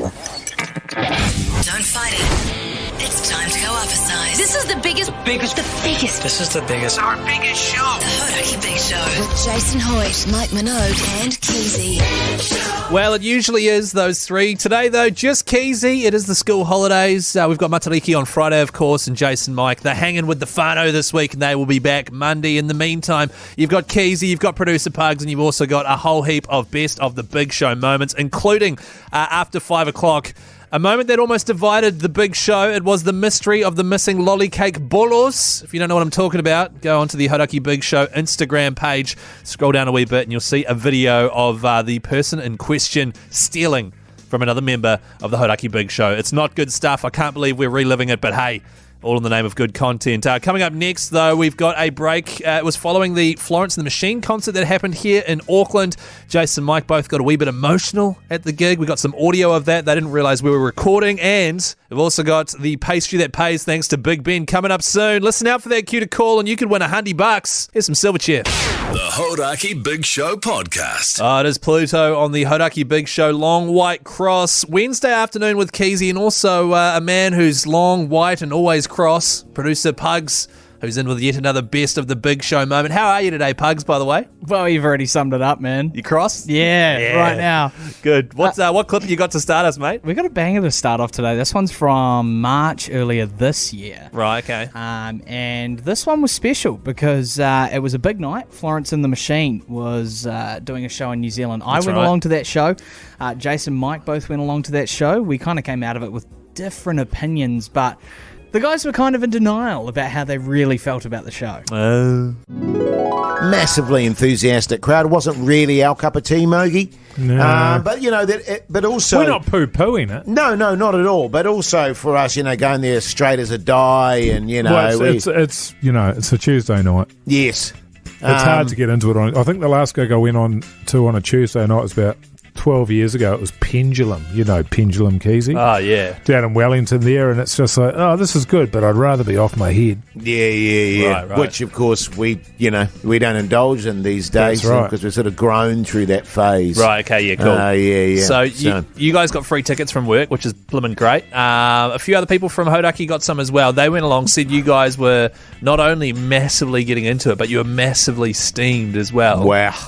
Don't fight it. It's time to go up a size. This is the biggest. This is the biggest. Our biggest show. The Hodaki Big Show. With Jason Hoyt, Mike Minogue, and Keyzie. Well, it usually is those three. Today, though, just Keyzie. It is the school holidays. We've got Matariki on Friday, of course, and Jason Mike. They're hanging with the whānau this week, and they will be back Monday. In the meantime, you've got Keyzie, you've got producer Pugs, and you've also got a whole heap of best of the Big Show moments, including after 5 o'clock. A moment that almost divided the Big Show. It was the mystery of the missing lollycake Bolos. If you don't know what I'm talking about, go onto the Hodaki Big Show Instagram page, scroll down a wee bit, and you'll see a video of the person in question stealing from another member of the Hodaki Big Show. It's not good stuff. I can't believe we're reliving it, but hey, all in the name of good content. Coming up next, though, we've got a break. It was following the Florence and the Machine concert that happened here in Auckland. Jason and Mike both got a wee bit emotional at the gig. We got some audio of that. They didn't realise we were recording. And we've also got the pastry that pays thanks to Big Ben coming up soon. Listen out for that cue to call and you could win $100. Here's some Silverchair. The Hodaki Big Show podcast. It is Pluto on the Hodaki Big Show Long White Cross. Wednesday afternoon with Keyzie and also a man who's long, white and always cross, producer Pugs, who's in with yet another best of the Big Show moment. How are you today, Pugs, by the way? Well, you've already summed it up, man. You cross? Yeah, right now. Good. What clip have you got to start us, mate? We got a banger to start off today. This one's from March earlier this year. Right, okay. And this one was special because it was a big night. Florence and the Machine was doing a show in New Zealand. I went along to that show. Jason and Mike both went along to that show. We kind of came out of it with different opinions, but the guys were kind of in denial about how they really felt about the show. Massively enthusiastic crowd. It wasn't really our cup of tea, Mogi. No. But, you know, but also... We're not poo-pooing it. No, not at all. But also for us, you know, going there straight as a die and, you know... Well, it's you know, it's a Tuesday night. Yes. It's hard to get into it. I think the last gig I went on a Tuesday night was about 12 years ago. It was Pendulum, you know, Pendulum Keyzie. Oh, yeah. Down in Wellington there, and it's just like, oh, this is good, but I'd rather be off my head. Yeah. Right. Which, of course, we don't indulge in these days. That's right. Because we've sort of grown through that phase. Right, okay, yeah, cool. Yeah. So you guys got free tickets from work, which is blimmin' great. A few other people from Hodaki got some as well. They went along, said you guys were not only massively getting into it, but you were massively steamed as well. Wow.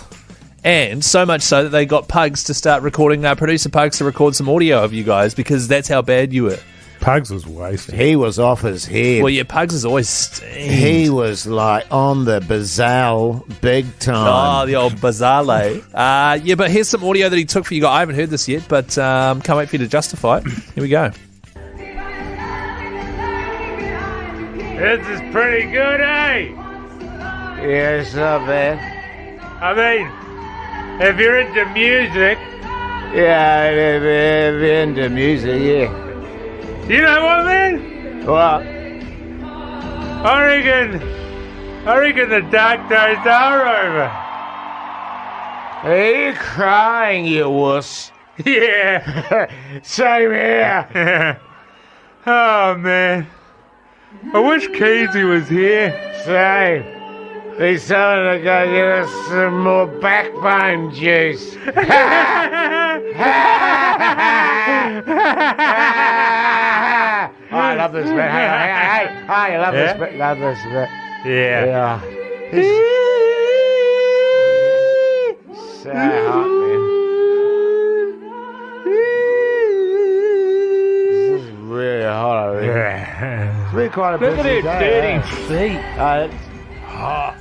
And so much so that they got Pugs to start recording, producer Pugs to record some audio of you guys because that's how bad you were. Pugs was wasted. He was off his head. Well, yeah, Pugs is always steamed. He was like on the bazal big time. Oh, the old bazale. Yeah, but here's some audio that he took for you guys. I haven't heard this yet, but can't wait for you to justify it. Here we go. This is pretty good, eh? Yeah, it's not bad. I mean, if you're into music... Yeah, if you're into music, yeah. You know what, man? What? I reckon the dark days are over. Are you crying, you wuss? Yeah. Same here. Oh, man. I wish Keyzie was here. Same. He's telling to go get us some more backbone juice. I love this bit. Hey, I love this bit. Love this bit. Yeah. So hot, man. This is really hot over here. It's been quite a Look at busy her day, dirty feet. hot.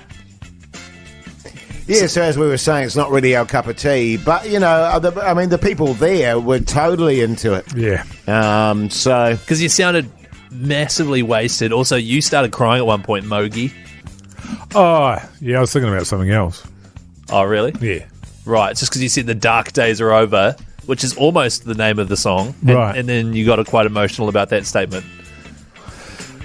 Yeah, so as we were saying, it's not really our cup of tea, but, you know, the people there were totally into it. Yeah. So... Because you sounded massively wasted. Also, you started crying at one point, Mogi. Oh, yeah, I was thinking about something else. Oh, really? Yeah. Right, it's just because you said the dark days are over, which is almost the name of the song. Right. And then you got quite emotional about that statement.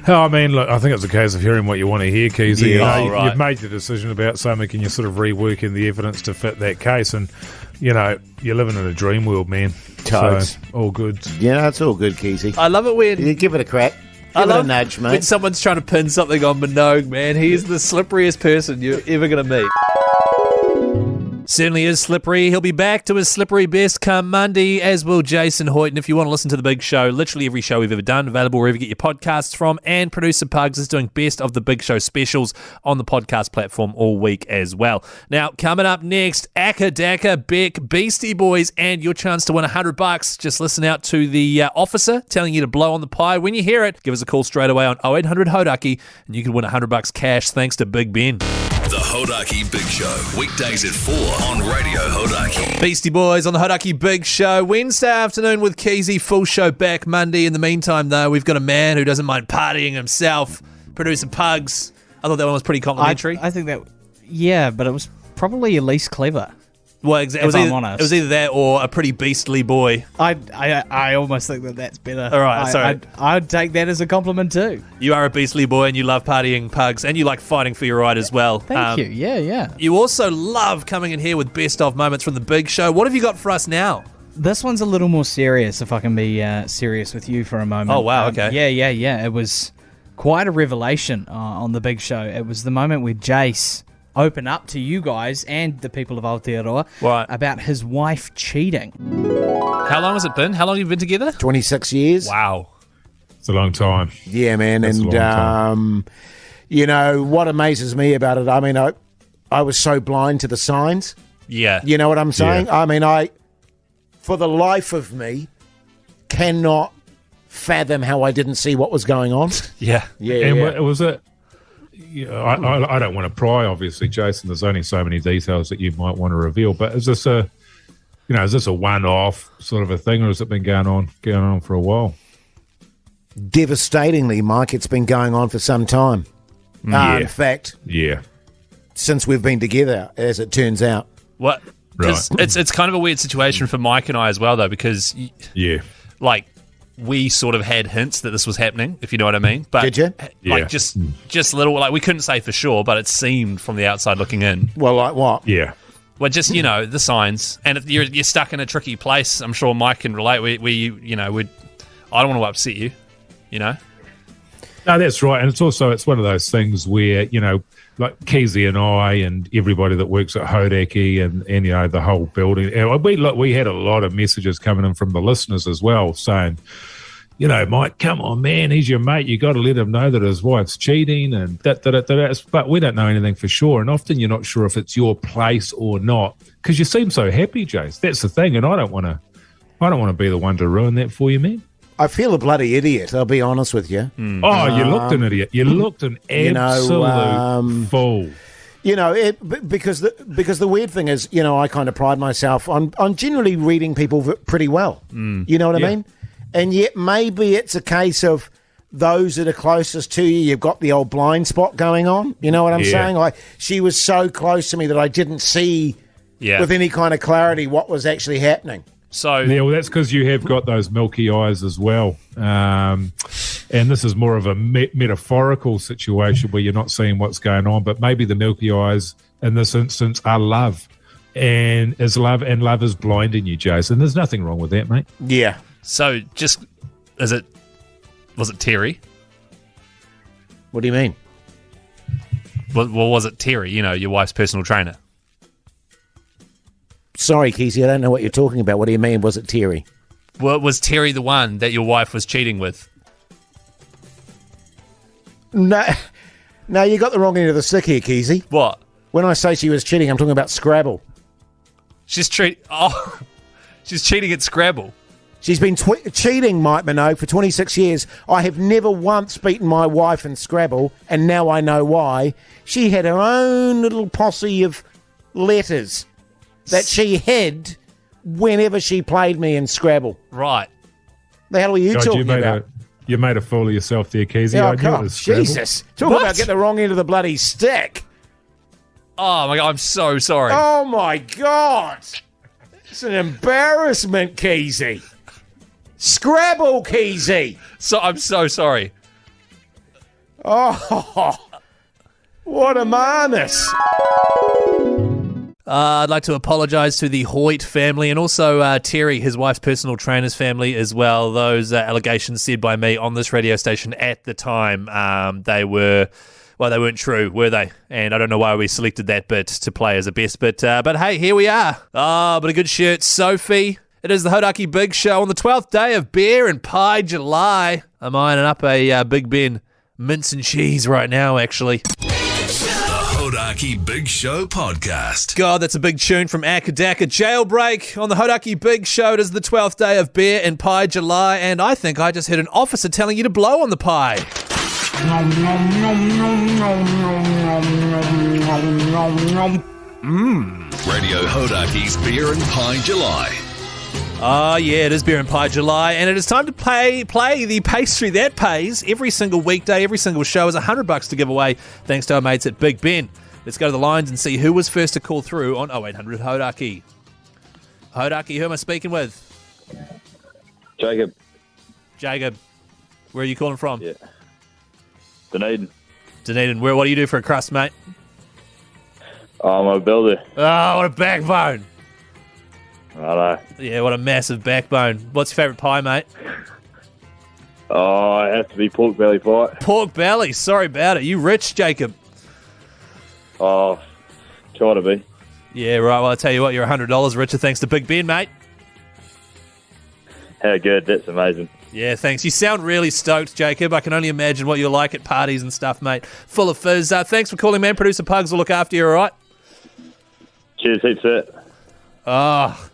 I mean, look, I think it's a case of hearing what you want to hear, Keyzie. Yeah. You know, you've made your decision about something and you're sort of reworking the evidence to fit that case. And, you know, you're living in a dream world, man. Totes. So, all good. Yeah, it's all good, Keyzie. I love it when... You give it a crack. Give it a nudge, mate. When someone's trying to pin something on Minogue, man. He's the slipperiest person you're ever going to meet. Certainly is slippery. He'll be back to his slippery best come Monday, as will Jason Hoyt. And if you want to listen to The Big Show, literally every show we've ever done, available wherever you get your podcasts from. And producer Pugs is doing Best of The Big Show specials on the podcast platform all week as well. Now, coming up next, Akka Daka, Beck, Beastie Boys, and your chance to win $100. Just listen out to the officer telling you to blow on the pie. When you hear it, give us a call straight away on 0800 Hodaki, and you can win $100 cash thanks to Big Ben. The Hodaki Big Show, weekdays at 4 on Radio Hodaki. Beastie Boys on the Hodaki Big Show. Wednesday afternoon with Keyzie. Full show back Monday. In the meantime, though, we've got a man who doesn't mind partying himself. Producer Pugs. I thought that one was pretty complimentary. I think that, yeah, but it was probably your least clever. Well, it was either that or a pretty beastly boy. I almost think that's better. All right, sorry. I'd take that as a compliment too. You are a beastly boy and you love partying, Pugs, and you like fighting for your right as well. Thank you. Yeah. You also love coming in here with best of moments from the Big Show. What have you got for us now? This one's a little more serious, if I can be serious with you for a moment. Oh, wow, okay. Yeah. It was quite a revelation on the Big Show. It was the moment where Jase open up to you guys and the people of Aotearoa about his wife cheating. How long has it been? How long have you been together? 26 years. Wow. It's a long time. Yeah, man. That's and, a long time. You know, what amazes me about it, I mean, I was so blind to the signs. Yeah. You know what I'm saying? Yeah. I mean, for the life of me, cannot fathom how I didn't see what was going on. Yeah. And was it... I don't want to pry, obviously, Jason. There's only so many details that you might want to reveal. But is this a one-off sort of a thing, or has it been going on for a while? Devastatingly, Mike, it's been going on for some time. Yeah. In fact, Yeah. since we've been together, as it turns out. What? Right. It's kind of a weird situation for Mike and I as well, though, because Yeah. like we sort of had hints that this was happening, if you know what I mean. But Did you? Yeah. Like just little, like we couldn't say for sure, but it seemed from the outside looking in. Well, like what? Yeah. Well, just the signs, and if you're stuck in a tricky place, I'm sure Mike can relate. I don't want to upset you, No, that's right. And it's one of those things where, like Keyzie and I and everybody that works at Hodaki and the whole building. And we had a lot of messages coming in from the listeners as well saying, Mike, come on, man, he's your mate. You got to let him know that his wife's cheating and that. But we don't know anything for sure. And often you're not sure if it's your place or not because you seem so happy, Jase. That's the thing. And I don't want to be the one to ruin that for you, man. I feel a bloody idiot, I'll be honest with you. Oh, you looked an idiot. You looked an absolute fool. Because the weird thing is, I kind of pride myself on generally reading people pretty well. You know what I mean? And yet maybe it's a case of those that are closest to you, you've got the old blind spot going on. You know what I'm saying? Like, she was so close to me that I didn't see with any kind of clarity what was actually happening. So that's because you have got those milky eyes as well. And this is more of a metaphorical situation where you're not seeing what's going on, but maybe the milky eyes in this instance are love. And love is blinding you, Jason. There's nothing wrong with that, mate. Yeah. So was it Terry? What do you mean? Well, was it Terry, your wife's personal trainer? Sorry, Keyzie, I don't know what you're talking about. What do you mean, was it Terry? Well, was Terry the one that your wife was cheating with? No, you got the wrong end of the stick here, Keyzie. What? When I say she was cheating, I'm talking about Scrabble. She's cheating at Scrabble. She's been cheating, Mike Minogue, for 26 years. I have never once beaten my wife in Scrabble, and now I know why. She had her own little posse of letters that she had whenever she played me in Scrabble. Right. The hell are you talking about? You made a fool of yourself there, Keyzie. Oh, I knew it was Scrabble. Jesus. Talk about getting the wrong end of the bloody stick. Oh, my God, I'm so sorry. Oh, my God. It's an embarrassment, Keyzie. Scrabble, Keyzie. So I'm so sorry. Oh, what a madness. I'd like to apologise to the Hoyt family and also Terry, his wife's personal trainer's family as well. Those allegations said by me on this radio station at the time, they were Well, they weren't true, were they? And I don't know why we selected that bit to play as a best, but hey, here we are. Oh, but a good shirt, Sophie. It is the Hodaki Big Show on the 12th day of Beer and Pie July. I'm ironing up a Big Ben mince and cheese right now, actually. Hodaki Big Show podcast. God, that's a big tune from Akadaka. Jailbreak on the Hodaki Big Show. It is the 12th day of Beer and Pie July, and I think I just heard an officer telling you to blow on the pie. Radio Hodaki's Beer and Pie July. Oh, yeah, it is Beer and Pie July, and it is time to play the pastry that pays. Every single weekday, every single show is $100 to give away, thanks to our mates at Big Ben. Let's go to the lines and see who was first to call through on 0800 Hodaki. Hodaki, who am I speaking with? Jacob. Jacob. Where are you calling from? Yeah. Dunedin. Dunedin. What do you do for a crust, mate? I'm a builder. Oh, what a backbone. I know. Yeah, what a massive backbone. What's your favourite pie, mate? Oh, it has to be pork belly pie. Pork belly. Sorry about it. You rich, Jacob? Oh, try to be. Yeah, right. Well, I'll tell you what, you're $100 richer thanks to Big Ben, mate. How good. That's amazing. Yeah, thanks. You sound really stoked, Jacob. I can only imagine what you're like at parties and stuff, mate. Full of fizz. Thanks for calling, man. Producer Pugs will look after you, all right? Cheers, heaps it. Oh,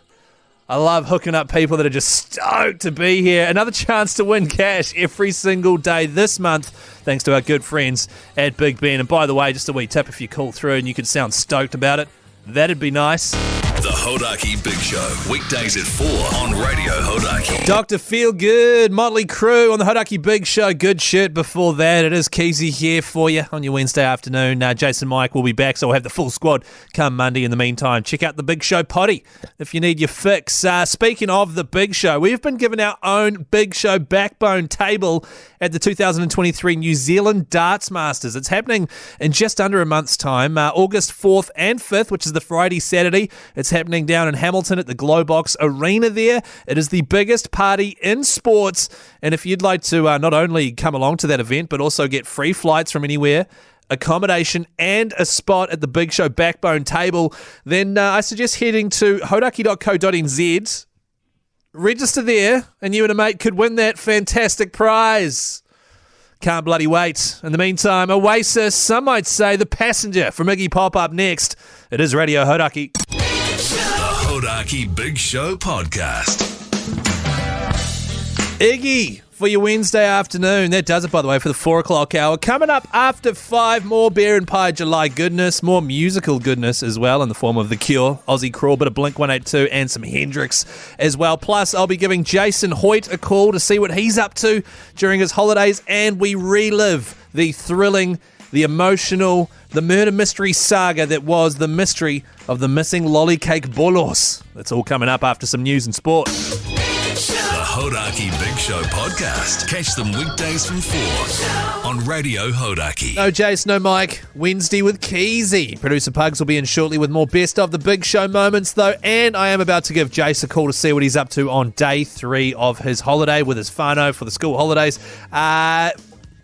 I love hooking up people that are just stoked to be here. Another chance to win cash every single day this month, thanks to our good friends at Big Ben. And by the way, just a wee tip, if you call through and you can sound stoked about it, that'd be nice. The Hodaki Big Show, weekdays at 4 on Radio Hodaki. Dr. Feelgood, Motley Crue on the Hodaki Big Show. Good shirt before that. It is Keyzie here for you on your Wednesday afternoon. Jase and Mike will be back, so we'll have the full squad come Monday. In the meantime, check out the Big Show potty if you need your fix. Speaking of the Big Show, we've been given our own Big Show backbone table at the 2023 New Zealand Darts Masters. It's happening in just under a month's time, August 4th and 5th, which is the Friday, Saturday. It's happening down in Hamilton at the Glowbox Arena there. It is the biggest party in sports, and if you'd like to not only come along to that event, but also get free flights from anywhere, accommodation, and a spot at the Big Show backbone table, then I suggest heading to hodaki.co.nz, register there, and you and a mate could win that fantastic prize. Can't bloody wait. In the meantime, Oasis, some might say the passenger from Iggy Pop up next. It is Radio Hodaki. The Hodaki Big Show podcast. Iggy for your Wednesday afternoon. That does it, by the way, for the 4 o'clock hour. Coming up after 5, more Beer and Pie July goodness, more musical goodness as well in the form of The Cure, Aussie Crawl, bit of Blink-182 and some Hendrix as well. Plus, I'll be giving Jason Hoyt a call to see what he's up to during his holidays, and we relive the thrilling, the emotional, the murder mystery saga that was the mystery of the missing lollycake Bolos. That's all coming up after some news and sport. The Hodaki Big Show podcast. Catch them weekdays from 4 on Radio Hodaki. No Jase, no Mike. Wednesday with Keyzie. Producer Pugs will be in shortly with more best of the Big Show moments, though, and I am about to give Jase a call to see what he's up to on day 3 of his holiday with his whānau for the school holidays. I'm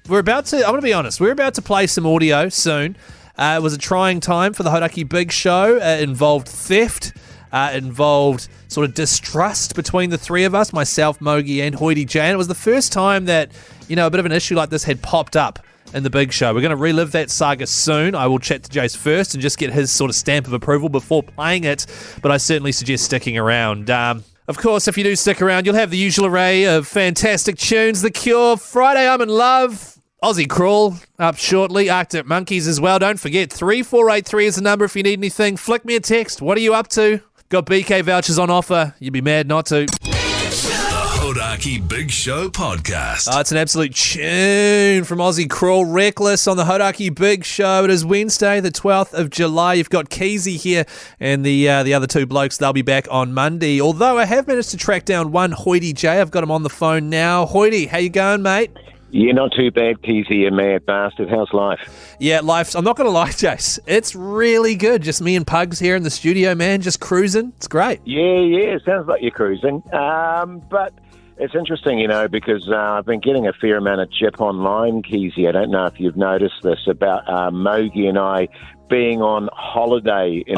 going to be honest, we're about to play some audio soon. It was a trying time for the Hodaki Big Show. It involved theft. It involved sort of distrust between the three of us, myself, Mogi, and Hoity J. And it was the first time that, a bit of an issue like this had popped up in the Big Show. We're going to relive that saga soon. I will chat to Jase first and just get his sort of stamp of approval before playing it, but I certainly suggest sticking around. Of course, if you do stick around, you'll have the usual array of fantastic tunes. The Cure, Friday I'm in Love, Aussie Crawl up shortly, Arctic Monkeys as well. Don't forget, 3483 is the number if you need anything. Flick me a text. What are you up to? Got BK vouchers on offer. You'd be mad not to. The Hodaki Big Show podcast. It's an absolute tune from Aussie Crawl, Reckless on the Hodaki Big Show. It is Wednesday, the 12th of July. You've got Keyzie here and the other two blokes. They'll be back on Monday. Although I have managed to track down one Hoity J. I've got him on the phone now. Hoity, how you going, mate? Yeah, not too bad, Keyzie, you mad bastard. How's life? Yeah, life's... I'm not going to lie, Jase. It's really good. Just me and Pugs here in the studio, man. Just cruising. It's great. Yeah, sounds like you're cruising. But It's interesting, because I've been getting a fair amount of jip online, Keyzie. I don't know if you've noticed this about Mogi and I being on holiday in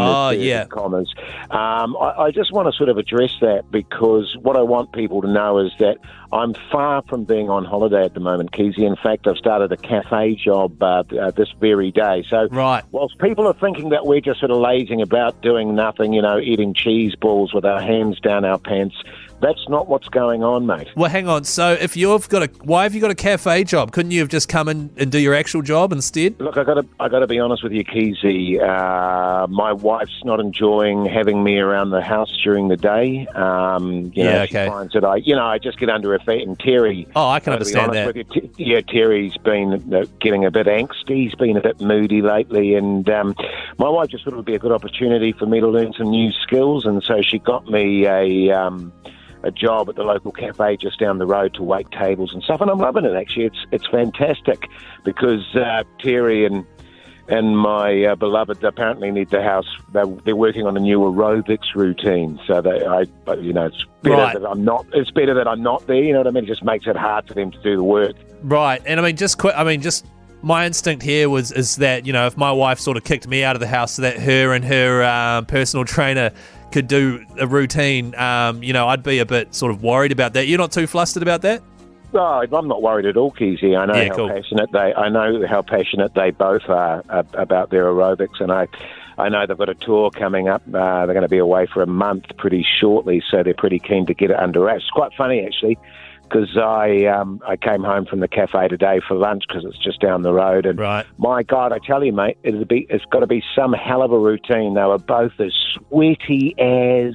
commas. I just want to sort of address that, because what I want people to know is that I'm far from being on holiday at the moment, Keyzie. In fact, I've started a cafe job this very day. So whilst people are thinking that we're just sort of lazing about doing nothing, eating cheese balls with our hands down our pants, that's not what's going on, mate. Well, hang on. So if why have you got a cafe job? Couldn't you have just come in and do your actual job instead? Look, I got to be honest with you, Keyzie. My wife's not enjoying having me around the house during the day. She finds that I just get under her feet. And Terry, I can understand that. Terry's been getting a bit angsty. He's been a bit moody lately, and my wife just thought it would be a good opportunity for me to learn some new skills, and so she got me a job at the local cafe just down the road to wait tables and stuff, and I'm loving it. Actually, it's fantastic, because Terry and my beloved apparently need the house. They're working on a new aerobics routine, so it's better that I'm not. It's better that I'm not there. You know what I mean? It just makes it hard for them to do the work. Right, and my instinct here is that if my wife sort of kicked me out of the house so that her and her personal trainer could do a routine, I'd be a bit sort of worried about that. You're not too flustered about that? No, I'm not worried at all, Keyzie. I know how passionate they both are about their aerobics, and I know they've got a tour coming up. They're going to be away for a month pretty shortly, so they're pretty keen to get it under wraps. It's quite funny, actually, because I came home from the cafe today for lunch, because it's just down the road, and my God, I tell you, mate, it's got to be some hell of a routine. They were both as sweaty as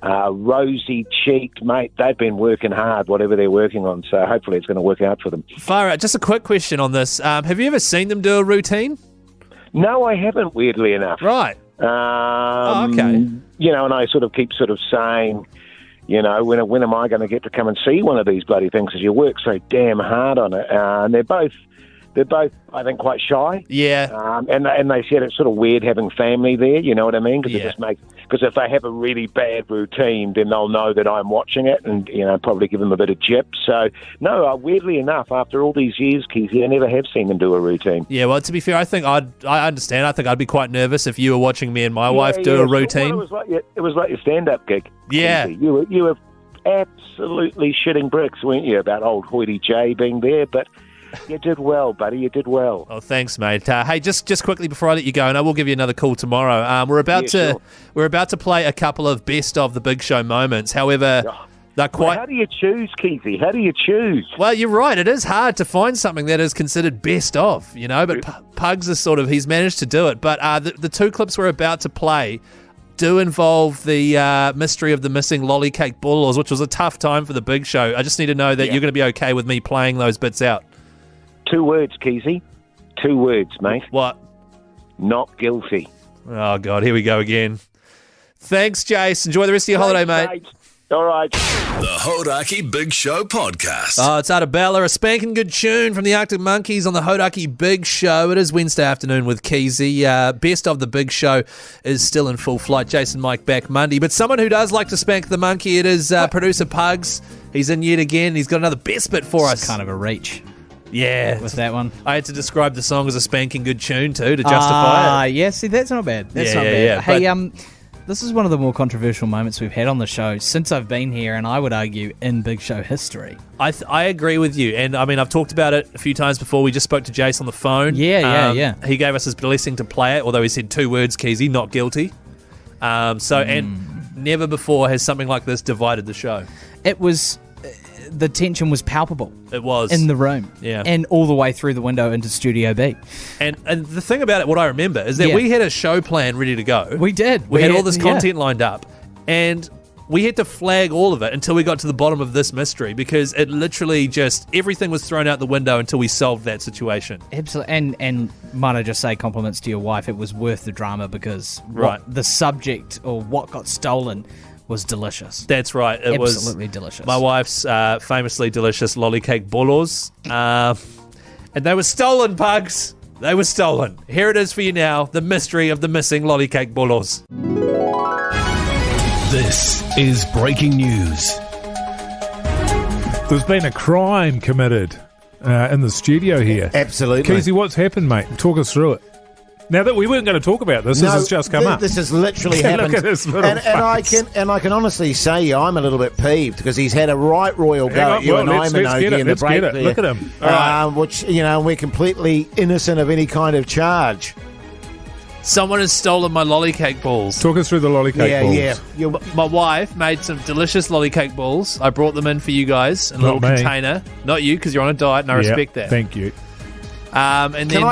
rosy-cheeked, mate. They've been working hard, whatever they're working on, so hopefully it's going to work out for them. Far out. Just a quick question on this. Have you ever seen them do a routine? No, I haven't, weirdly enough. Right. Okay. And I sort of keep saying, when am I going to get to come and see one of these bloody things, because you work so damn hard on it. And they're both, I think, quite shy. Yeah. And they said it's sort of weird having family there, you know what I mean? Because if they have a really bad routine, then they'll know that I'm watching it, and, probably give them a bit of jip. So, no, weirdly enough, after all these years, Keyzie, I never have seen them do a routine. Yeah, well, to be fair, I think I understand. I think I'd be quite nervous if you were watching me and my wife do a routine. Well, it was like your stand-up gig. Yeah. Keyzie. You were absolutely shitting bricks, weren't you, about old Hoity J being there, but you did well, buddy. You did well. Oh, thanks, mate. Hey, just quickly before I let you go, and I will give you another call tomorrow. We're about to play a couple of best of the Big Show moments. However, they're quite. How do you choose, Keyzie? How do you choose? Well, you're right. It is hard to find something that is considered best of, But Pugs is he's managed to do it. But the two clips we're about to play do involve the mystery of the missing lollycake Bolos, which was a tough time for the Big Show. I just need to know that you're going to be okay with me playing those bits out. 2 words, Keyzie. 2 words, mate. What? Not guilty. Oh, God, here we go again. Thanks, Jase. Enjoy the rest of your holiday, mate. All right. The Hodaki Big Show podcast. Oh, it's Arabella, a spanking good tune from the Arctic Monkeys on the Hodaki Big Show. It is Wednesday afternoon with Keyzie. Best of the Big Show is still in full flight. Jason Mike back Monday. But someone who does like to spank the monkey, it is producer Pugs. He's in yet again. He's got another best bit for us. It's kind of a reach. Yeah. With that one. I had to describe the song as a spanking good tune too to justify it. Yeah, see, that's not bad. That's not bad. Yeah, hey, this is one of the more controversial moments we've had on the show since I've been here, and I would argue in Big Show history. I agree with you, and I mean, I've talked about it a few times before. We just spoke to Jase on the phone. Yeah. He gave us his blessing to play it, although he said 2 words, Keyzie, not guilty. And never before has something like this divided the show. It was... The tension was palpable. It was. In the room. Yeah. And all the way through the window into Studio B. And the thing about it, what I remember, is that we had a show plan ready to go. We did. We had all this content lined up. And we had to flag all of it until we got to the bottom of this mystery, because it literally just, everything was thrown out the window until we solved that situation. Absolutely. And might I just say, compliments to your wife, it was worth the drama, because the subject, or what got stolen, was delicious. That's right. It was absolutely delicious. My wife's famously delicious lollycake Bolos. And they were stolen, Pugs. They were stolen. Here it is for you now, the mystery of the missing lollycake Bolos. This is breaking news. There's been a crime committed in the studio here. Absolutely. Keyzie, what's happened, mate? Talk us through it. Now that we weren't going to talk about this, this has just come up. This has literally happened. Look at this little face. And I can honestly say I'm a little bit peeved because he's had a right royal go at you and I, Minogue, in the break there. Look at him. Right. Which, we're completely innocent of any kind of charge. Someone has stolen my lollycake balls. Talk us through the lollycake balls. Yeah. My wife made some delicious lollycake balls. I brought them in for you guys in a little container. Not you, because you're on a diet, and I respect that. Thank you. Can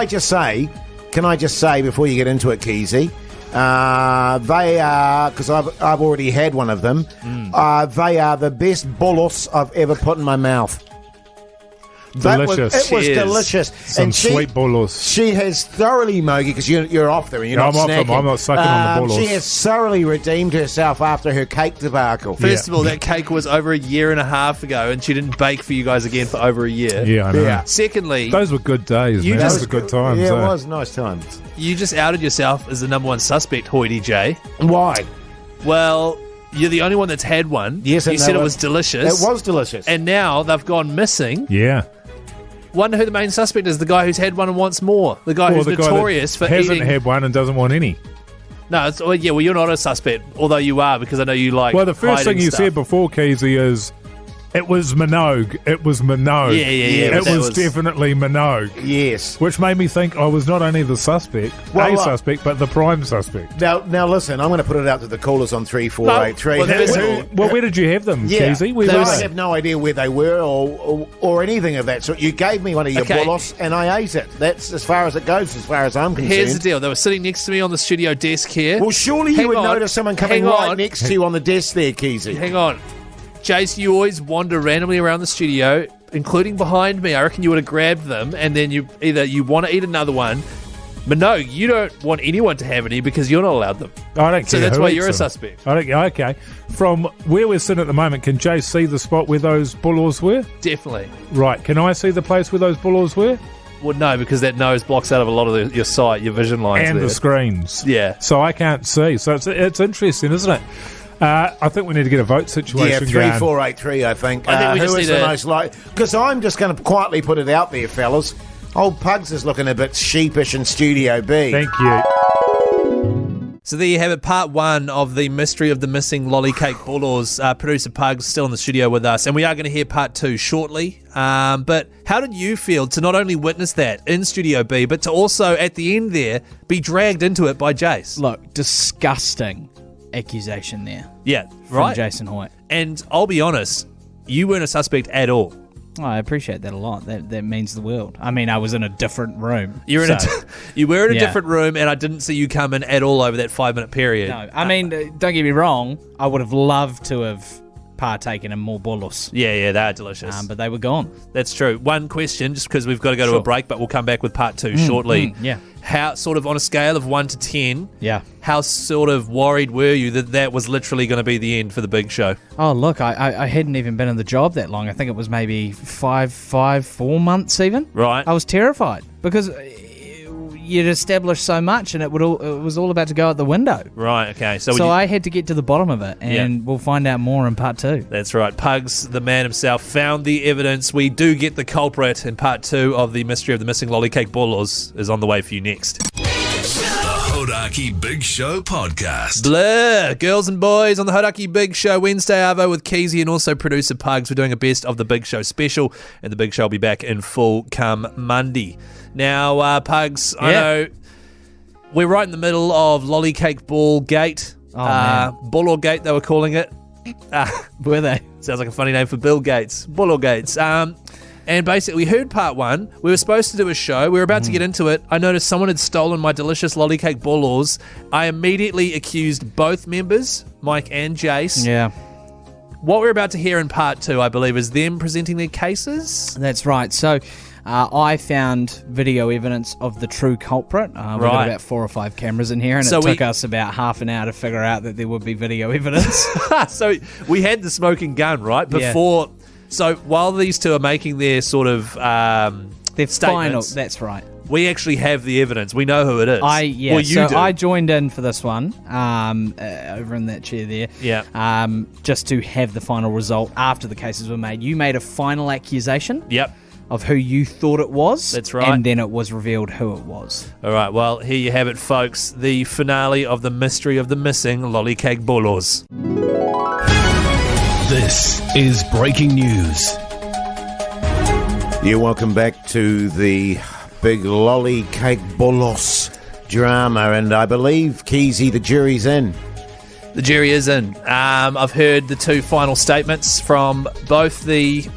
I just say before you get into it, Keyzie, they are, because I've already had one of them, they are the best bolos I've ever put in my mouth. Delicious. It was delicious. Some sweet bolos. She has thoroughly, Mogi, because you're off there and you're not snacking. I'm off them. I'm not sucking on the bolos. She has thoroughly redeemed herself after her cake debacle. First of all, that cake was over a year and a half ago, and she didn't bake for you guys again for over a year. Yeah, I know. Yeah. Secondly, those were good days, man. Those were good times. Yeah, it was nice times. You just outed yourself as the number one suspect, Hoity J. Why? Well, you're the only one that's had one. Yes, you said it was delicious. It was delicious. And now they've gone missing. Yeah. Wonder who the main suspect is. The guy who's had one and wants more. The guy who's notorious for eating. Hasn't had one and doesn't want any. No, well, you're not a suspect, although you are, because I know you like. Well, the first thing you said before, Keyzie, is it was Minogue. It was Minogue. Yeah. It was definitely Minogue. Yes. Which made me think I was not only the suspect, suspect, but the prime suspect. Now listen, I'm going to put it out to the callers on 3483. Well, where did you have them, Keyzie? I have no idea where they were or anything of that sort. You gave me one of your bolos and I ate it. That's as far as it goes, as far as I'm concerned. Here's the deal. They were sitting next to me on the studio desk here. Well, surely you would notice someone coming right next to you on the desk there, Keyzie. Hang on. Jase, you always wander randomly around the studio, including behind me. I reckon you would have grabbed them, and then you want to eat another one. But no, you don't want anyone to have any because you're not allowed them. I don't care. So that's why you're a suspect. Okay. From where we're sitting at the moment, can Jase see the spot where those bolos were? Definitely. Right. Can I see the place where those bolos were? Well, no, because that nose blocks out of a lot of your sight, your vision lines. And the screens. Yeah. So I can't see. So it's interesting, isn't it? I think we need to get a vote situation going. 3483, I think. I think we just who need is the most likely? Because I'm just going to quietly put it out there, fellas. Old Pugs is looking a bit sheepish in Studio B. Thank you. So there you have it, part one of the mystery of the missing lollycake bolos. Producer Pugs still in the studio with us, and we are going to hear part two shortly. But how did you feel to not only witness that in Studio B, but to also, at the end there, be dragged into it by Jase? Look, disgusting accusation there. Yeah, from right. Jason Hoyt. And I'll be honest, you weren't a suspect at all. Oh, I appreciate that a lot. That means the world. I mean, I was in a different room. You were in a different room, and I didn't see you come in at all over that 5-minute period. No, I mean, don't get me wrong. I would have loved to have partaken in more bolos. Yeah, they are delicious. But they were gone. That's true. One question, just because we've got to go to a break, but we'll come back with part two shortly. Yeah. How, sort of on a scale of 1 to 10, yeah, how sort of worried were you that was literally going to be the end for the big show? Oh, look, I hadn't even been in the job that long. I think it was maybe 4 months even. Right. I was terrified because you'd established so much and it was all about to go out the window. Right, okay. So I had to get to the bottom of it, and we'll find out more in part two. That's right. Pugs, the man himself, found the evidence. We do get the culprit, and part two of the mystery of the missing lollycake bolos is on the way for you next. The Hodaki Big Show podcast. Blur, girls and boys on the Hodaki Big Show Wednesday, Arvo, with Keyzie and also producer Pugs. We're doing a best of the Big Show special, and the Big Show will be back in full come Monday. Now, Pugs, I know we're right in the middle of Lollycake Ball Gate. Bolo Gate, they were calling it. Were they? Sounds like a funny name for Bill Gates. Bolo Gates. And basically, we heard part one. We were supposed to do a show. We were about to get into it. I noticed someone had stolen my delicious lollycake bolos. I immediately accused both members, Mike and Jase. Yeah. What we're about to hear in part two, I believe, is them presenting their cases. That's right. So I found video evidence of the true culprit. We've got about 4 or 5 cameras in here, and it took us about half an hour to figure out that there would be video evidence. So we had the smoking gun, right? Before... Yeah. So while these two are making their sort of their statements, final, that's right. We actually have the evidence. We know who it is. Well, you do. I joined in for this one over in that chair there. Yeah. Just to have the final result after the cases were made. You made a final accusation. Yep. Of who you thought it was. That's right. And then it was revealed who it was. All right, well, here you have it, folks. The finale of the mystery of the missing lollykeg Bolos. This is breaking news. You're welcome back to the big lollykeg Bolos drama, and I believe, Keyzie, the jury's in. The jury is in. I've heard the two final statements from both the...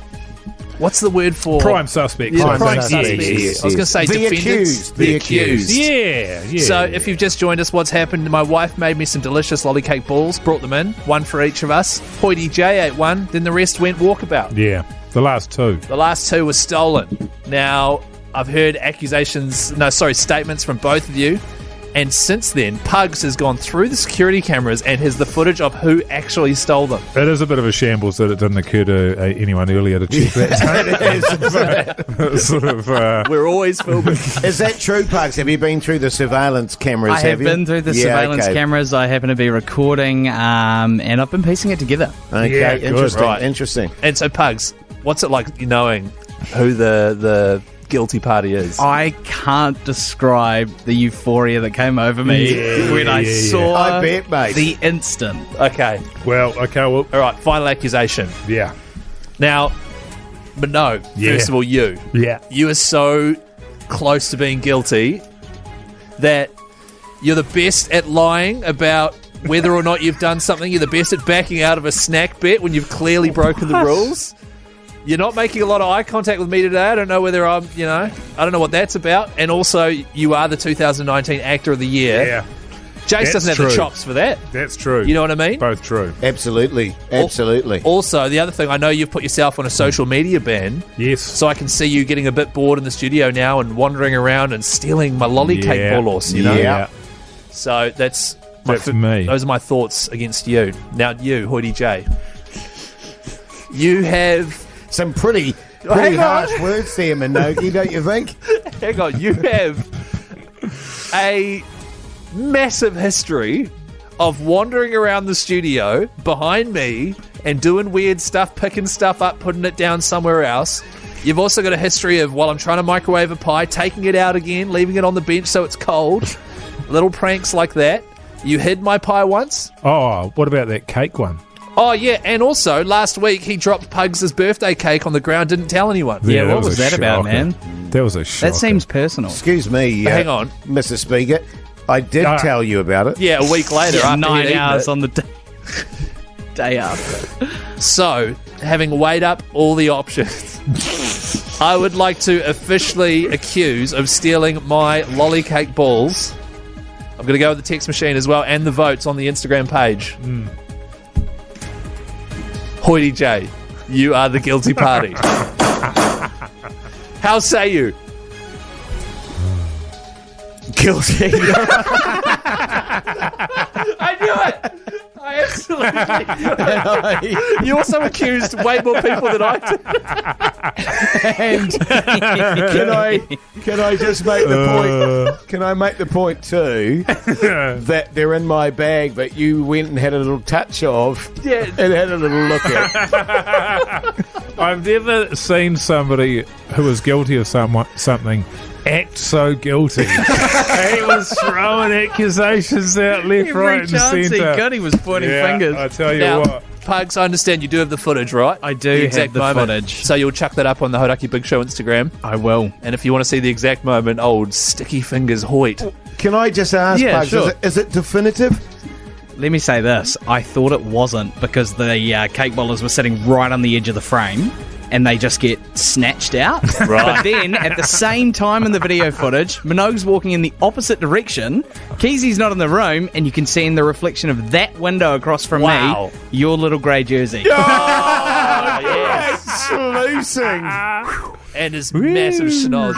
What's the word for... Prime suspects. Yeah, prime suspects. Yes. I was going to say the defendants. The accused. Yeah. So if you've just joined us, what's happened, my wife made me some delicious lollykeg balls, brought them in, one for each of us. Hoity J ate one, then the rest went walkabout. Yeah, the last two. The last two were stolen. Now, I've heard statements from both of you. And since then, Pugs has gone through the security cameras and has the footage of who actually stole them. It is a bit of a shambles that it didn't occur to anyone earlier to check that. We're always filming. Is that true, Pugs? Have you been through the surveillance cameras? I have been through the surveillance cameras. I happen to be recording, and I've been piecing it together. Okay, Yeah, interesting. Right. Interesting. And so, Pugs, what's it like knowing who the guilty party is? I can't describe the euphoria that came over me when I saw I bet, mate. the instant. Okay. Well, All right, final accusation. yeah. Now, but no, Yeah. first of all, you are so close to being guilty that you're the best at lying about whether or not you've done something. You're the best at backing out of a snack bet when you've clearly broken the rules. You're not making a lot of eye contact with me today. I don't know whether I don't know what that's about. And also, you are the 2019 Actor of the Year. Yeah. Jase doesn't have the chops for that. That's true. You know what I mean? Both true. Absolutely. Also, the other thing, I know you've put yourself on a social media ban. Yes. So I can see you getting a bit bored in the studio now and wandering around and stealing my lollykeg Bolos, you know? Yeah. So that's me. Those are my thoughts against you. Now, you, Hoity J. You have... Some pretty harsh words there, Minogue, don't you think? Hang on, you have a massive history of wandering around the studio behind me and doing weird stuff, picking stuff up, putting it down somewhere else. You've also got a history of, while I'm trying to microwave a pie, taking it out again, leaving it on the bench so it's cold. Little pranks like that. You hid my pie once. Oh, what about that cake one? Oh, yeah, and also, last week, he dropped Pugs' birthday cake on the ground, didn't tell anyone. Yeah, that what was that about, man? That was a shocker. That seems personal. Excuse me. Hang on. Mr. Speaker. I did tell you about it. Yeah, a week later. after 9 he'd hours eaten on the day after. it. So, having weighed up all the options, I would like to officially accuse of stealing my lollykeg balls. I'm going to go with the text machine as well, and the votes on the Instagram page. Hoity J, you are the guilty party. How say you? Guilty. I knew it! I absolutely knew it. You also accused way more people than I did. And can I just make the point? Can I make the point too that they're in my bag, but you went and had a little touch of, and had a little look at. I've never seen somebody who was guilty of something act so guilty. He was throwing accusations out left, right, and centre. He was pointing fingers. I tell you Now, what. Pugs, I understand you do have the footage, right? I do have the footage. So you'll chuck that up on the Hodaki Big Show Instagram. I will. And if you want to see the exact moment, old sticky fingers Hoyt. Can I just ask, Yeah, Pugs, sure. is it definitive? Let me say this. I thought it wasn't because the cake bowlers were sitting right on the edge of the frame and they just get snatched out. Right. But then, at the same time in the video footage, Minogue's walking in the opposite direction. Keezie's not in the room, and you can see in the reflection of that window across from me, your little grey jersey. Absolutely. sing. And his massive schnoz.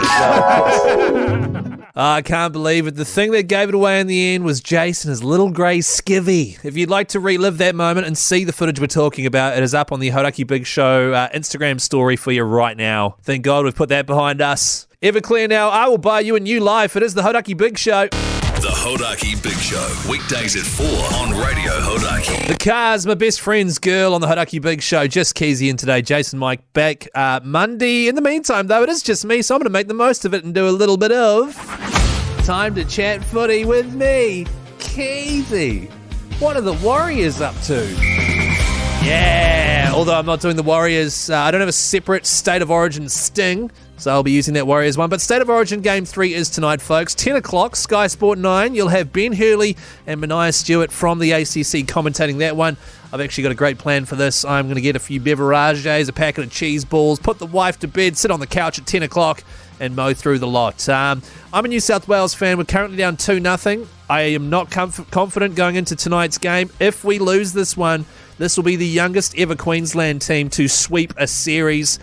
I can't believe it. The thing that gave it away in the end was Jase and his little grey skivvy. If you'd like to relive that moment and see the footage we're talking about, it is up on the Hodaki Big Show Instagram story for you right now. Thank God we've put that behind us. Everclear now, I will buy you a new life. It is the Hodaki Big Show. The Hodaki Big Show, weekdays at 4 on Radio Hodaki. The car's my best friend's girl on the Hodaki Big Show. Just Keyzie in today. Jason Mike back Monday. In the meantime, though, it is just me, so I'm going to make the most of it and do a little bit of time to chat footy with me, Keyzie. What are the Warriors up to? Yeah, although I'm not doing the Warriors. I don't have a separate State of Origin sting, so I'll be using that Warriors one. But State of Origin Game 3 is tonight, folks. 10 o'clock, Sky Sport 9. You'll have Ben Hurley and Mania Stewart from the ACC commentating that one. I've actually got a great plan for this. I'm going to get a few beverages, a packet of cheese balls, put the wife to bed, sit on the couch at 10 o'clock and mow through the lot. I'm a New South Wales fan. We're currently down 2-0. I am not confident going into tonight's game. If we lose this one, this will be the youngest ever Queensland team to sweep a series.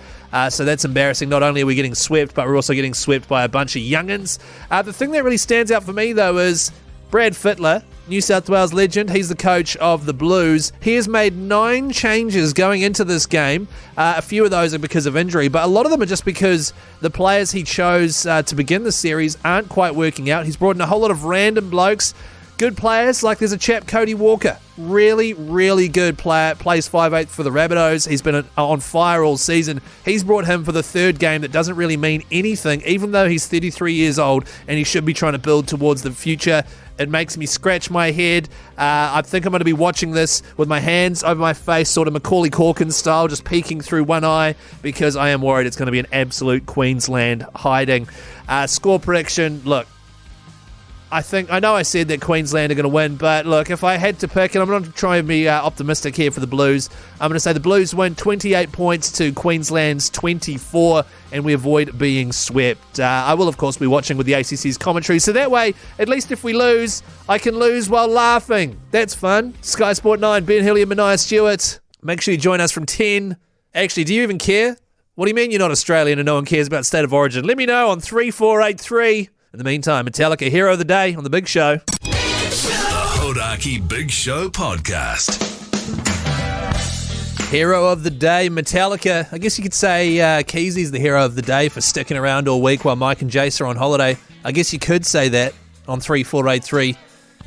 So that's embarrassing. Not only are we getting swept, but we're also getting swept by a bunch of young'uns. The thing that really stands out for me, though, is Brad Fittler, New South Wales legend. He's the coach of the Blues. He has made 9 changes going into this game. A few of those are because of injury, but a lot of them are just because the players he chose to begin the series aren't quite working out. He's brought in a whole lot of random blokes. Good players, like there's a chap, Cody Walker. Really, really good player. Plays 5'8" for the Rabbitohs. He's been on fire all season. He's brought him for the third game that doesn't really mean anything, even though he's 33 years old and he should be trying to build towards the future. It makes me scratch my head. I think I'm going to be watching this with my hands over my face, sort of Macaulay Culkin style, just peeking through one eye, because I am worried it's going to be an absolute Queensland hiding. Score prediction, look. I know I said that Queensland are going to win, but look, if I had to pick, and I'm not trying to be optimistic here for the Blues, I'm going to say the Blues win 28 points to Queensland's 24, and we avoid being swept. I will, of course, be watching with the ACC's commentary, so that way, at least if we lose, I can lose while laughing. That's fun. Sky Sport 9, Ben Hurley and Mania Stewart. Make sure you join us from 10. Actually, do you even care? What do you mean you're not Australian and no one cares about State of Origin? Let me know on 3483. In the meantime, Metallica, Hero of the Day on The Big Show. The Hodaki Big Show Podcast. Hero of the Day, Metallica. I guess you could say Keyzie's the hero of the day for sticking around all week while Mike and Jase are on holiday. I guess you could say that on 3483.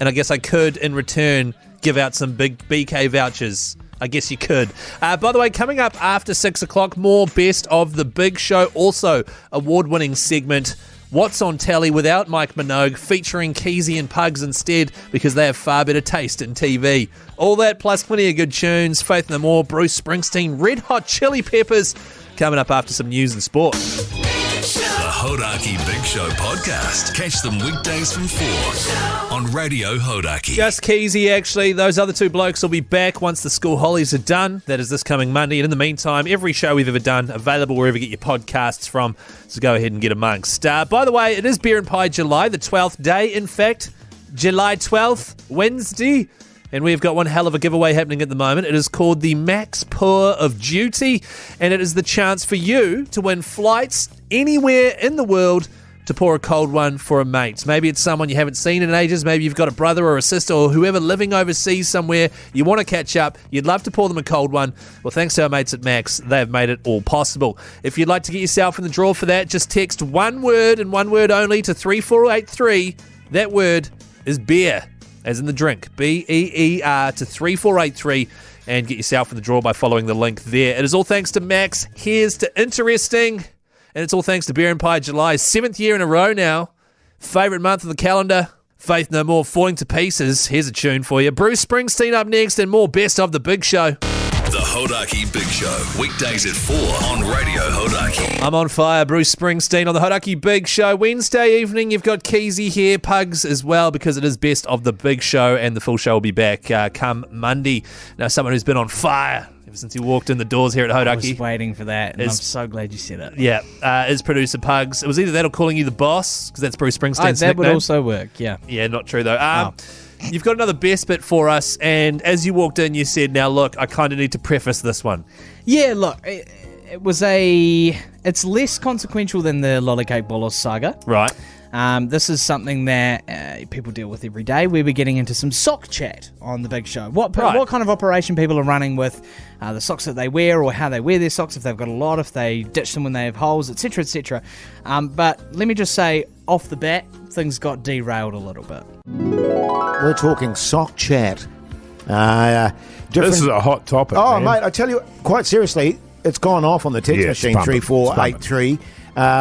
And I guess I could, in return, give out some big BK vouchers. I guess you could. By the way, coming up after 6 o'clock, more Best of the Big Show. Also, award-winning segment, What's on Telly without Mike Minogue, featuring Keyzie and Pugs instead, because they have far better taste in TV. All that plus plenty of good tunes. Faith No More, Bruce Springsteen, Red Hot Chili Peppers, coming up after some news and sport. The Hodaki Big Show Podcast. Catch them weekdays from 4 on Radio Hodaki. Just Keyzie, actually. Those other two blokes will be back once the school holidays are done. That is this coming Monday. And in the meantime, every show we've ever done, available wherever you get your podcasts from. So go ahead and get amongst. By the way, it is Beer and Pie July, the 12th day, in fact. July 12th, Wednesday. And we've got one hell of a giveaway happening at the moment. It is called the Max Pour of Duty, and it is the chance for you to win flights anywhere in the world to pour a cold one for a mate. Maybe it's someone you haven't seen in ages. Maybe you've got a brother or a sister or whoever living overseas somewhere. You want to catch up. You'd love to pour them a cold one. Well, thanks to our mates at Max, they've made it all possible. If you'd like to get yourself in the draw for that, just text one word and one word only to 3483. That word is beer, as in the drink, BEER, to 3483, and get yourself in the draw by following the link there. It is all thanks to Max. Here's to interesting, and it's all thanks to Beer and Pie July, 7th year in a row now. Favourite month of the calendar. Faith No More, Falling to Pieces. Here's a tune for you. Bruce Springsteen up next, and more Best of the Big Show. The Hodaki Big Show, weekdays at 4 on Radio Hodaki. I'm on fire, Bruce Springsteen on the Hodaki Big Show. Wednesday evening, you've got Keyzie here, Pugs as well, because it is Best of the Big Show, and the full show will be back come Monday. Now, someone who's been on fire ever since he walked in the doors here at Hodaki. I was waiting for that, and I'm so glad you said it. Yeah, is producer Pugs. It was either that or calling you the boss, because that's Bruce Springsteen's that nickname. would also work, yeah. Yeah, not true though. You've got another best bit for us, and as you walked in, you said, now look, I kind of need to preface this one. Yeah, look, It's less consequential than the Lollygate Bolos saga. Right. This is something that people deal with every day. We'll be getting into some sock chat on the big show. What kind of operation people are running with the socks that they wear, or how they wear their socks, if they've got a lot, if they ditch them when they have holes, etc., etc. But let me just say, off the bat, things got derailed a little bit. We're talking sock chat. This is a hot topic. Oh, man. mate, I tell you, quite seriously, it's gone off on the text machine, 3483.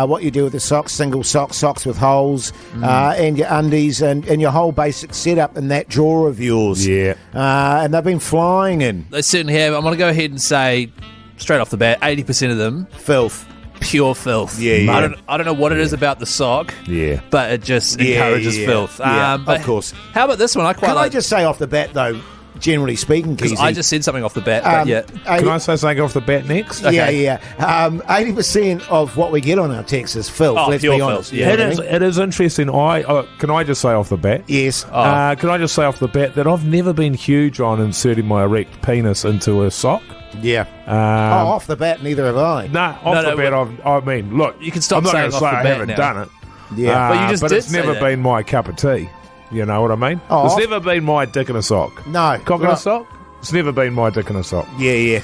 What you do with the socks, single socks with holes, and your undies, and your whole basic setup in that drawer of yours. Yeah. And they've been flying in. They certainly have. I'm going to go ahead and say, straight off the bat, 80% of them, Filth. pure filth. Yeah. I don't know what it is about the sock. Yeah. But it just encourages filth. Yeah, But of course. How about this one? Can I just say off the bat, though, generally speaking, because Keyzie, I just said something off the bat, but yeah. Can I say something off the bat next? Okay. Yeah. 80% of what we get on our texts is filth. Oh, let's pure be honest. filth, yeah. You know what I mean? It is interesting. Can I just say off the bat? Yes. Can I just say off the bat that I've never been huge on inserting my erect penis into a sock. Yeah. Off the bat, neither have I. Off the bat, I mean, look, You can stop I'm not saying going to off say the I bat haven't now. done it. Yeah. But you just but did it's say never that. been my cup of tea. You know what I mean? Oh, it's off- never been my dick in a sock. No. Cock in Right. a sock? It's never been my dick in a sock. Yeah.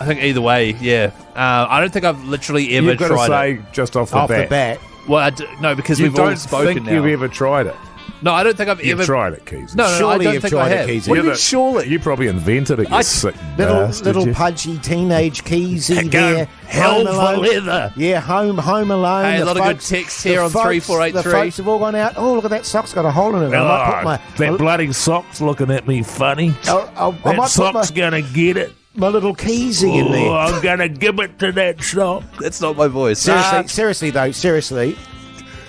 I think either way, yeah. I don't think I've literally ever You've got to tried say it. just off the Off bat. the bat. Well, no, because You we've all don't spoken think now. you've ever tried it. No, I don't think I've You've ever tried it, Keys. No, Surely I don't you've think tried I it, have. Keyzie. What do you You're mean, surely? You probably invented it, you sick Little bastard, you. pudgy teenage Keyzie Go there. hell Home for Alone. leather. Yeah, home alone. Hey, a The lot of good folks- texts here the on folks- 3483. The folks have all gone out. Oh, look at that sock's got a hole in it. I might put my that bloody sock's looking at me funny. I That might put sock's going to get it. my little Keyzie in Oh, there. I'm going to give it to that sock. That's not my voice.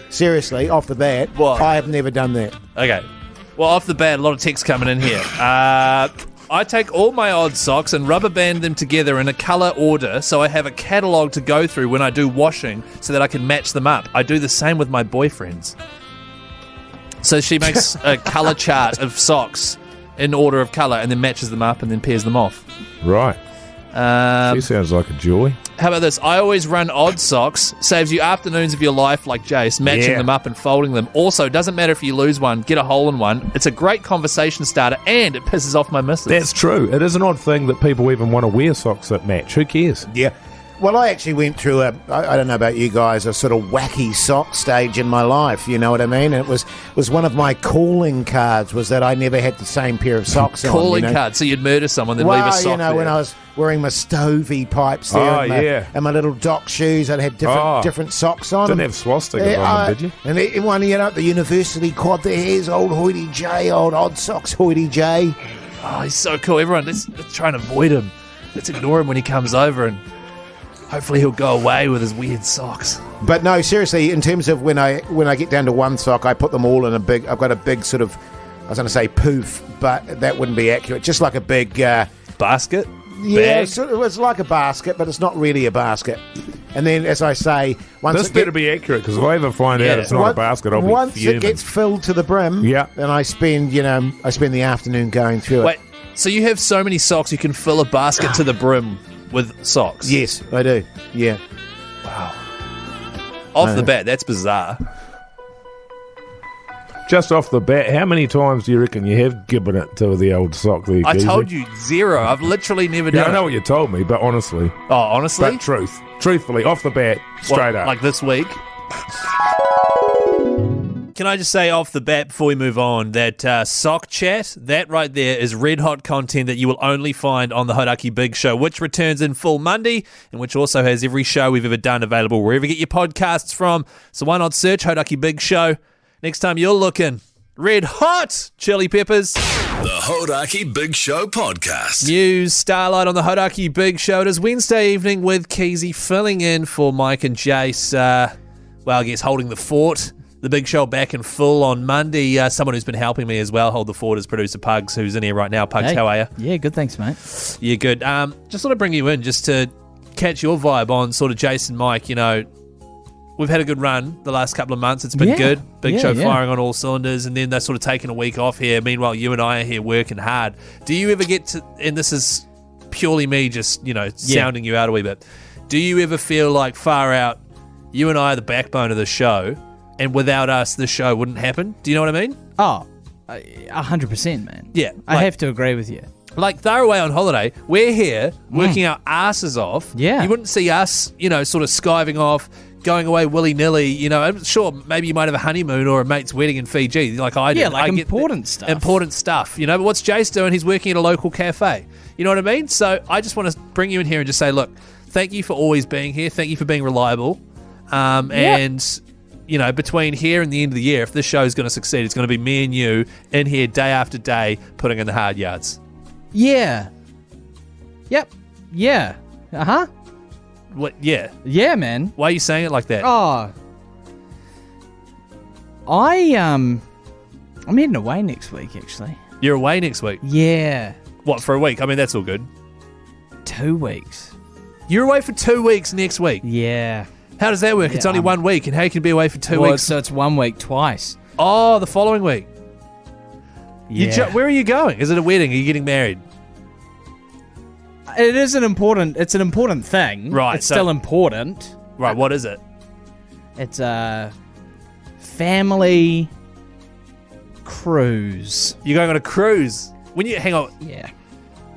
Seriously, off the bat, What? I have never done that. Okay. Well, off the bat, a lot of texts coming in here. I take all my odd socks and rubber band them together in a colour order so I have a catalogue to go through when I do washing so that I can match them up. I do the same with my boyfriends. So she makes a colour chart of socks in order of colour and then matches them up and then pairs them off. Right. She sounds like a joy. How about this? I always run odd socks. Saves you afternoons of your life like Jase, matching Yeah. them up and folding them. Also, doesn't matter if you lose one, get a hole in one. It's a great conversation starter and it pisses off my missus. That's true. It is an odd thing that people even want to wear socks that match. Who cares? Yeah. Well, I actually went through I don't know about you guys, a sort of wacky sock stage in my life, you know what I mean? And it was one of my calling cards was that I never had the same pair of socks on. Calling you know? card, so you'd murder someone, then leave a sock there. when I was wearing my stovey pipes there and my little dock shoes, I'd have different socks on. Didn't have swastikas on them, did you? And everyone, at the university quad there, here's old Hoity J, old odd socks Hoity J. Oh, he's so cool. Everyone, let's try and avoid him. Let's ignore him when he comes over and hopefully he'll go away with his weird socks. But no, seriously, in terms of when I get down to one sock, I put them all in I've got a big sort of, I was going to say poof, but that wouldn't be accurate. Just like a big... basket? Yeah, Bag? it's like a basket, but it's not really a basket. And then, as I say... This better be accurate, because if I ever find out it's not a basket, I'll be once fuming. it gets filled to the brim, then I spend the afternoon going through Wait, so you have so many socks you can fill a basket to the brim with socks? Yes, I do. Yeah. Wow. Off the bat, that's bizarre. Just off the bat, how many times do you reckon you have given it to the old sock there, I Keyzie? told you, 0. I've literally never Yeah, done I know it. what you told me, but honestly. Oh, honestly? But truthfully, off the bat, straight up. Like this week? Can I just say off the bat before we move on that sock chat, that right there is red hot content that you will only find on the Hodaki Big Show, which returns in full Monday and which also has every show we've ever done available wherever you get your podcasts from. So why not search Hodaki Big Show next time you're looking. Red hot chili peppers. The Hodaki Big Show podcast. News Starlight on the Hodaki Big Show. It is Wednesday evening with Keyzie filling in for Mike and Jase. I guess holding the fort. The Big Show back in full on Monday. Someone who's been helping me as well hold the fort is producer Pugs, who's in here right now. Pugs, how are you? Yeah, good, thanks, mate. Yeah, good. Just thought I'd bring you in just to catch your vibe on sort of Jason, Mike. We've had a good run the last couple of months. It's been good. Big Show firing on all cylinders, and then they're sort of taking a week off here. Meanwhile, you and I are here working hard. Do you ever get to, and this is purely me just, sounding you out a wee bit, do you ever feel like, far out, you and I are the backbone of the show, and without us, the show wouldn't happen? Do you know what I mean? Oh, 100%, man. Yeah. I have to agree with you. Like, they're away on holiday. We're here working our asses off. Yeah. You wouldn't see us, sort of skiving off, going away willy-nilly. I'm sure maybe you might have a honeymoon or a mate's wedding in Fiji like I did. Yeah, like I important stuff. Important stuff, But what's Jase doing? He's working at a local cafe. You know what I mean? So I just want to bring you in here and just say, look, thank you for always being here. Thank you for being reliable. And, between here and the end of the year, if this show is going to succeed, it's going to be me and you in here day after day putting in the hard yards. Yeah. Yep. Yeah. Uh-huh. What? Yeah. Yeah, man. Why are you saying it like that? Oh. I'm heading away next week, actually. You're away next week? Yeah. What, for a week? I mean, that's all good. 2 weeks. You're away for 2 weeks next week? Yeah. How does that work? Yeah, It's only 1 week, and how can you be away for 2 weeks? So it's 1 week twice. Oh, the following week. Yeah. Where are you going? Is it a wedding? Are you getting married? It's an important thing. Right. It's still important. Right, what is it? It's a family cruise. You're going on a cruise? Hang on. Yeah.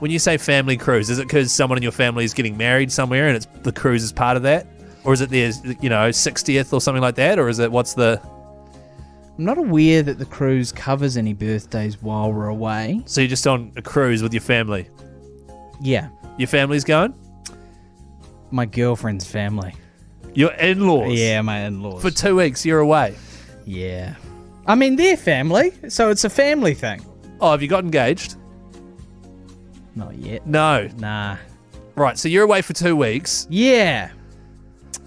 When you say family cruise, is it because someone in your family is getting married somewhere and the cruise is part of that? Or is it their, 60th or something like that? Or is it, I'm not aware that the cruise covers any birthdays while we're away. So you're just on a cruise with your family? Yeah. Your family's going? My girlfriend's family. Your in-laws? Yeah, my in-laws. For 2 weeks, you're away? Yeah. I mean, they're family, so it's a family thing. Oh, have you got engaged? Not yet. No. Nah. Right, so you're away for 2 weeks. Yeah.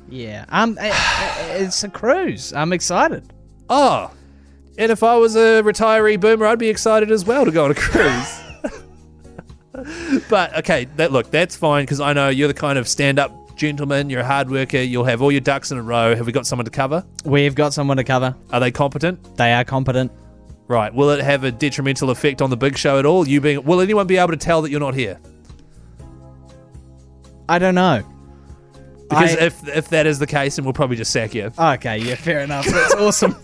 Yeah. It's a cruise. I'm excited. Oh. And if I was a retiree boomer, I'd be excited as well to go on a cruise. But, okay, that's fine, because I know you're the kind of stand-up gentleman, you're a hard worker, you'll have all your ducks in a row. Have we got someone to cover? We've got someone to cover. Are they competent? They are competent. Right. Will it have a detrimental effect on the big show at all? Will anyone be able to tell that you're not here? I don't know. Because if that is the case, then we'll probably just sack you. Okay, yeah, fair enough. That's awesome.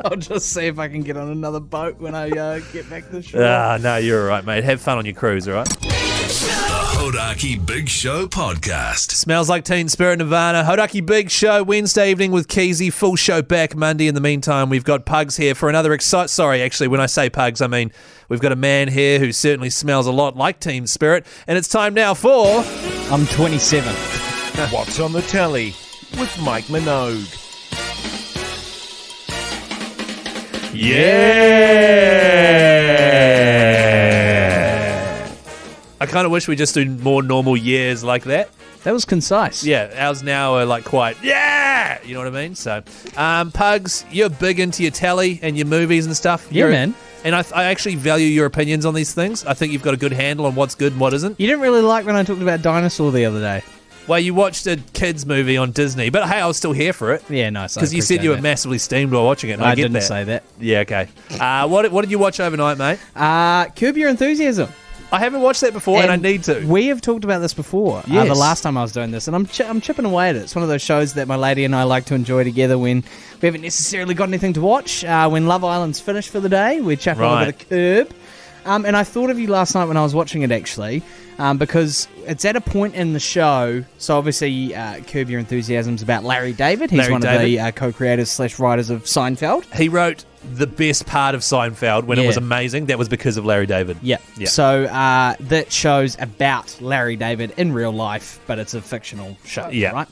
I'll just see if I can get on another boat when I get back to the shore. No, you're all right, mate. Have fun on your cruise, all right? The Hodaki Big Show Podcast. Smells like Teen Spirit, Nirvana. Hodaki Big Show, Wednesday evening with Keyzie. Full show back Monday. In the meantime, we've got Pugs here for another Sorry, actually, when I say Pugs, I mean we've got a man here who certainly smells a lot like Teen Spirit. And it's time now for... I'm 27. What's on the telly with Mike Minogue. Yeah! I kind of wish we just do more normal years like that. That was concise. Yeah, ours now are like quite, yeah! You know what I mean? So, Pugs, you're big into your telly and your movies and stuff. Yeah, man. And I actually value your opinions on these things. I think you've got a good handle on what's good and what isn't. You didn't really like when I talked about Dinosaur the other day. Well, you watched a kids' movie on Disney, but hey, I was still here for it. Yeah, nice. Because you said you were massively steamed while watching it. And I get didn't that. say that. Yeah, okay. What did you watch overnight, mate? Curb Your Enthusiasm. I haven't watched that before, and I need to. We have talked about this before. Yes. The last time I was doing this, and I'm chipping away at it. It's one of those shows that my lady and I like to enjoy together when we haven't necessarily got anything to watch. When Love Island's finished for the day, we're chucking a bit of Curb. And I thought of you last night when I was watching it, actually, because it's at a point in the show. So obviously, Curb Your Enthusiasm's about Larry David. He's one of the co-creators / writers of Seinfeld. He wrote the best part of Seinfeld when it was amazing. That was because of Larry David. Yeah. So that show's about Larry David in real life, but it's a fictional show. Yeah. Right.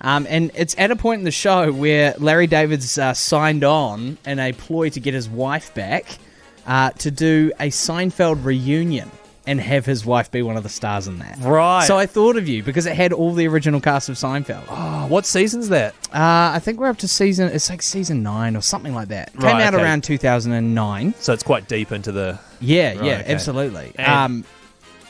And it's at a point in the show where Larry David's signed on in a ploy to get his wife back. To do a Seinfeld reunion and have his wife be one of the stars in that. Right. So I thought of you because it had all the original cast of Seinfeld. Oh, what season's that? I think we're up to season 9 or something like that. Came out around 2009. So it's quite deep into the... Yeah, absolutely.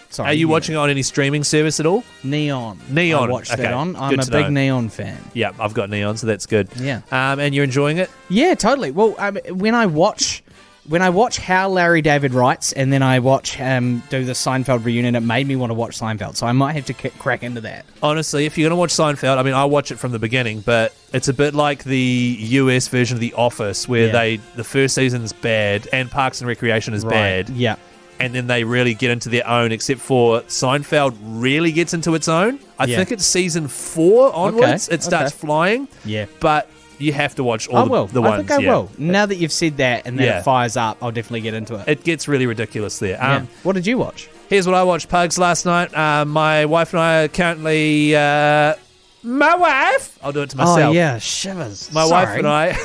Sorry, are you watching it on any streaming service at all? Neon. I watched that on. I'm a big Neon fan. Yeah, I've got Neon, so that's good. Yeah. And you're enjoying it? Yeah, totally. Well, when I watch when I watch how Larry David writes, and then I watch him do the Seinfeld reunion, it made me want to watch Seinfeld. So I might have to crack into that. Honestly, if you're going to watch Seinfeld, I mean, I watch it from the beginning, but it's a bit like the US version of The Office, where the first season's bad and Parks and Recreation is bad. Yeah. And then they really get into their own, except for Seinfeld really gets into its own. I think it's season 4 onwards. It starts flying. Yeah. But you have to watch all the ones. I think I will. Now that you've said that and that it fires up, I'll definitely get into it. It gets really ridiculous there. What did you watch? Here's what I watched, Pugs, last night. My wife and I are currently... my wife? I'll do it to myself. Oh, yeah, shivers. My wife and I...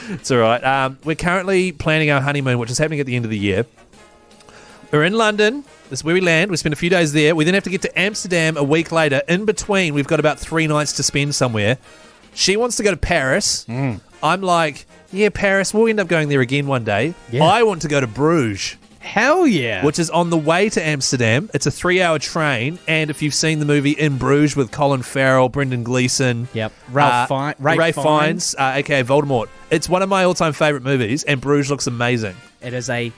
It's all right. We're currently planning our honeymoon, which is happening at the end of the year. We're in London. This is where we land. We spend a few days there. We then have to get to Amsterdam a week later. In between, we've got about 3 nights to spend somewhere. She wants to go to Paris. I'm like, yeah, Paris. We'll end up going there again one day. Yeah. I want to go to Bruges. Hell yeah. Which is on the way to Amsterdam. It's a 3-hour train. And if you've seen the movie In Bruges with Colin Farrell, Brendan Gleeson. Yep. Ralph Fiennes, a.k.a. Voldemort. It's one of my all-time favourite movies, and Bruges looks amazing. It is a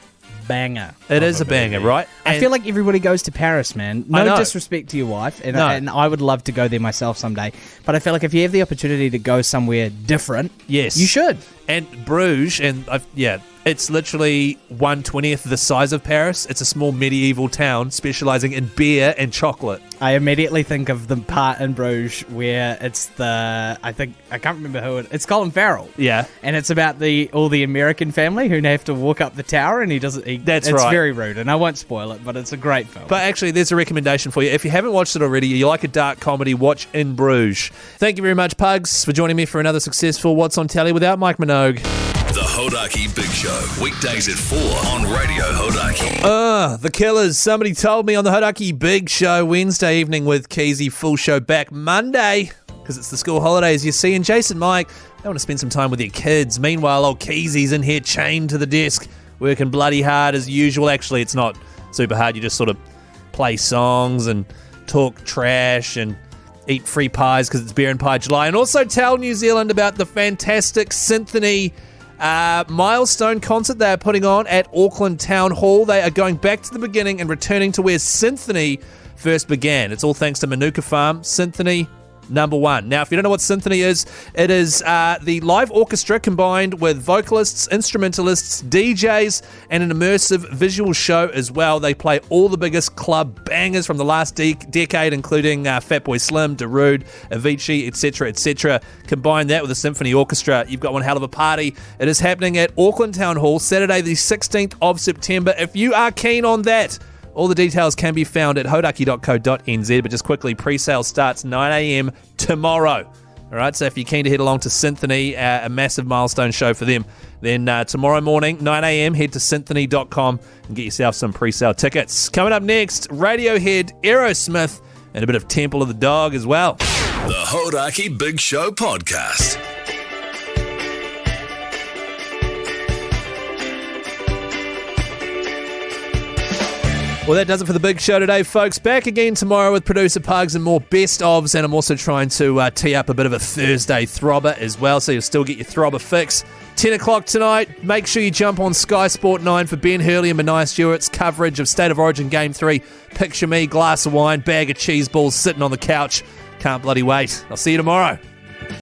banger. It is a banger, right? I feel like everybody goes to Paris, man. No disrespect to your wife, and I would love to go there myself someday. But I feel like if you have the opportunity to go somewhere different, yes, you should. And Bruges, it's literally 1/20th the size of Paris. It's a small medieval town specialising in beer and chocolate. I immediately think of the part in Bruges where it's I can't remember who it's Colin Farrell. Yeah. And it's about all the American family who have to walk up the tower, and it's very rude, and I won't spoil it, but it's a great film. But actually, there's a recommendation for you. If you haven't watched it already, you like a dark comedy, watch In Bruges. Thank you very much, Pugs, for joining me for another successful What's on Telly without Mike Minogue. The Hodaki Big Show, weekdays at 4 on Radio Hodaki. The Killers. Somebody told me on the Hodaki Big Show Wednesday evening with Keyzie. Full show back Monday because it's the school holidays. You see, and Jase and Mike, they want to spend some time with their kids. Meanwhile, old Keyzie's in here chained to the desk, working bloody hard as usual. Actually, it's not super hard. You just sort of play songs and talk trash and eat free pies because it's Beer and Pie July. And also tell New Zealand about the fantastic Symphony milestone concert they are putting on at Auckland Town Hall. They are going back to the beginning and returning to where Symphony first began. It's all thanks to Manuka Farm. Symphony #1. Now, if you don't know what Symphony is, it is the live orchestra combined with vocalists, instrumentalists, DJs, and an immersive visual show as well. They play all the biggest club bangers from the last decade, including Fatboy Slim, Darude, Avicii, etc., etc. Combine that with a symphony orchestra, you've got one hell of a party. It is happening at Auckland Town Hall, Saturday the 16th of September. If you are keen on that, all the details can be found at hodaki.co.nz, but just quickly, pre-sale starts 9 a.m. tomorrow. All right, so if you're keen to head along to Symphony, a massive milestone show for them, then tomorrow morning, 9 a.m., head to symphony.com and get yourself some pre-sale tickets. Coming up next, Radiohead, Aerosmith, and a bit of Temple of the Dog as well. The Hodaki Big Show Podcast. Well, that does it for the big show today, folks. Back again tomorrow with producer Pugs and more best ofs, and I'm also trying to tee up a bit of a Thursday throbber as well, so you'll still get your throbber fix. 10 o'clock tonight, make sure you jump on Sky Sport 9 for Ben Hurley and Mania Stewart's coverage of State of Origin Game 3. Picture me, glass of wine, bag of cheese balls, sitting on the couch. Can't bloody wait. I'll see you tomorrow.